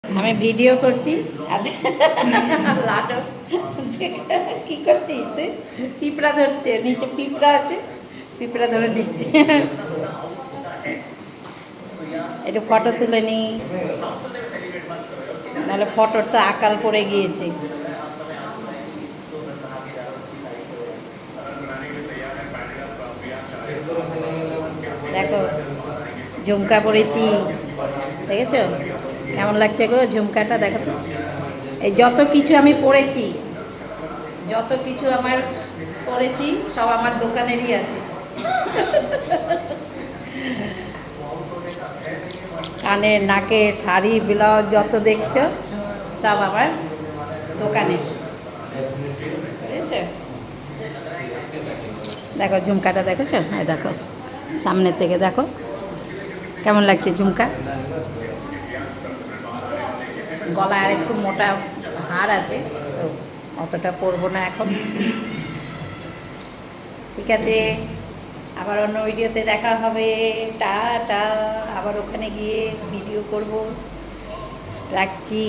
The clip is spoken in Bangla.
আমি ভিডিও করছি আর লাটো কি করছিস তুই? পিঁপড়া ধরছে, নিচে পিঁপড়া আছে, পিঁপড়া ধরে দিচ্ছে। একটু ফটো তুলে নি, নাহলে ফটোর তো আকাল পড়ে গিয়েছে। দেখো ঝুমকা পরেছি, দেখেছো কেমন লাগছে গো ঝুমকাটা? দেখো তো, এই যত কিছু আমি পরেছি, যত কিছু আমার পরেছি সব আমার দোকানেরই আছে। কানে, নাকে, শাড়ি, ব্লাউজ যত দেখছো সব আমার দোকানের, বুঝেছো? দেখো ঝুমকাটা দেখেছো? হ্যাঁ দেখো, সামনের থেকে দেখো কেমন লাগছে ঝুমকা। গলায় আর একটু মোটা হার আছে, তো অতটা পরবো না এখন। ঠিক আছে, আবার অন্য ভিডিওতে দেখা হবে। টাটা। আবার ওখানে গিয়ে ভিডিও করব। রাখছি।